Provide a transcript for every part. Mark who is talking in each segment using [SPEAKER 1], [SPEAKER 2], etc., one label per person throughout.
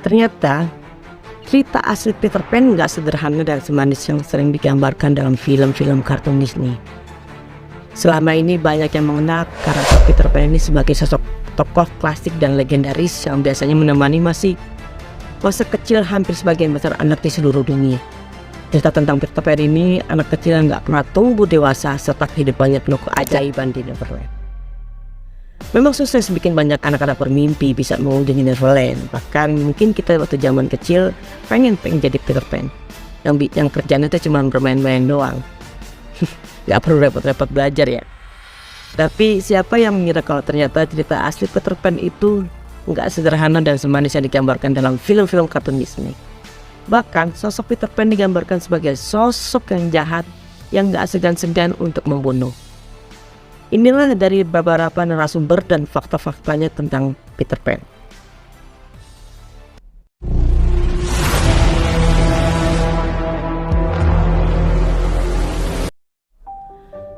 [SPEAKER 1] Ternyata cerita asli Peter Pan nggak sederhana dan semanis yang sering digambarkan dalam film-film kartun Disney. Selama ini banyak yang mengenal karakter Peter Pan ini sebagai sosok tokoh klasik dan legendaris yang biasanya menemani masa kecil hampir sebagian besar anak di seluruh dunia. Cerita tentang Peter Pan ini anak kecil yang nggak pernah tumbuh dewasa serta kehidupannya penuh keajaiban di Neverland. Memang sukses bikin banyak anak-anak bermimpi bisa mengunjungi Neverland. Bahkan mungkin kita waktu zaman kecil pengen jadi Peter Pan yang kerjanya itu cuma bermain-main doang. Gak perlu repot-repot belajar ya. Tapi siapa yang mengira kalau ternyata cerita asli Peter Pan itu gak sederhana dan semanis yang digambarkan dalam film-film kartun Disney. Bahkan sosok Peter Pan digambarkan sebagai sosok yang jahat yang gak segan-segan untuk membunuh. Inilah dari beberapa narasumber dan fakta-faktanya tentang Peter Pan.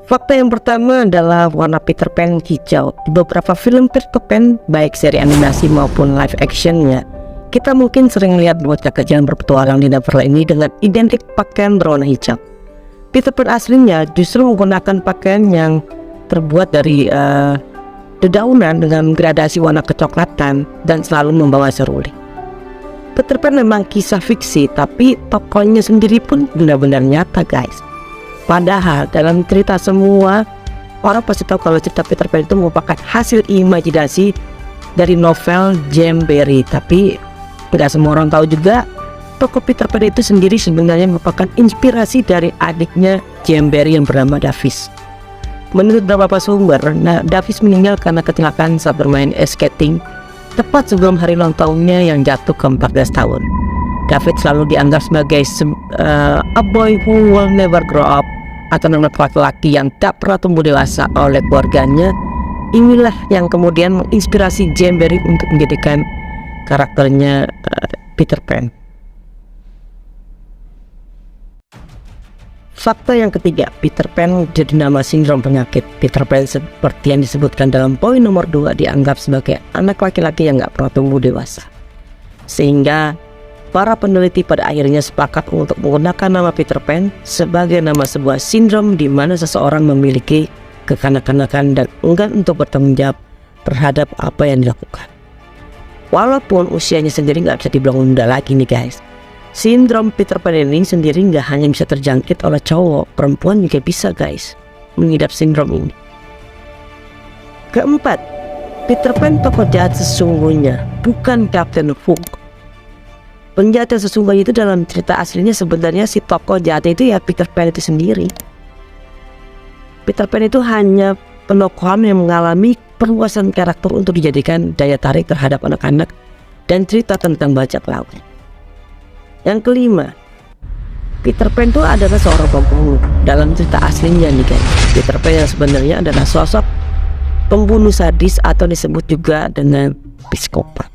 [SPEAKER 1] Fakta yang pertama adalah warna Peter Pan hijau. Di beberapa film Peter Pan, baik seri animasi maupun live actionnya, kita mungkin sering lihat bocah kecil berpetualang di Neverland ini dengan identik pakaian berwarna hijau. Peter Pan aslinya justru menggunakan pakaian yang terbuat dari dedaunan dengan gradasi warna kecoklatan dan selalu membawa seruling. Peter Pan memang kisah fiksi, tapi tokohnya sendiri pun benar-benar nyata guys. Padahal dalam cerita semua orang pasti tahu kalau cerita Peter Pan itu merupakan hasil imajinasi dari novel James Barrie. Tapi tidak semua orang tahu juga tokoh Peter Pan itu sendiri sebenarnya merupakan inspirasi dari adiknya James Barrie yang bernama Davis. Menurut beberapa sumber, Davis meninggal karena kecelakaan saat bermain ice skating tepat sebelum hari ulang tahunnya yang jatuh ke 14 tahun. David selalu dianggap sebagai a boy who will never grow up, atau anak laki-laki yang tak pernah tumbuh dewasa oleh keluarganya. Inilah yang kemudian menginspirasi James Barrie untuk menjadikan karakternya Peter Pan. Fakta yang ketiga, Peter Pan jadi nama sindrom penyakit. Peter Pan seperti yang disebutkan dalam poin nomor 2 dianggap sebagai anak laki-laki yang gak pernah tumbuh dewasa. Sehingga para peneliti pada akhirnya sepakat untuk menggunakan nama Peter Pan sebagai nama sebuah sindrom di mana seseorang memiliki kekanak-kanakan dan enggan untuk bertanggung jawab terhadap apa yang dilakukan. Walaupun usianya sendiri gak bisa dibilang muda lagi nih guys. Sindrom Peter Pan ini sendiri nggak hanya bisa terjangkit oleh cowok, perempuan juga bisa guys mengidap sindrom ini. Keempat, Peter Pan tokoh jahat sesungguhnya, bukan Captain Hook. Penjahat yang sesungguhnya itu dalam cerita aslinya sebenarnya si tokoh jahat itu ya Peter Pan itu sendiri. Peter Pan itu hanya penokohan yang mengalami perluasan karakter untuk dijadikan daya tarik terhadap anak-anak dan cerita tentang bajak laut. Yang kelima, Peter Pan itu adalah seorang pembunuh dalam cerita aslinya nih guys. Peter Pan yang sebenarnya adalah sosok pembunuh sadis atau disebut juga dengan psikopat.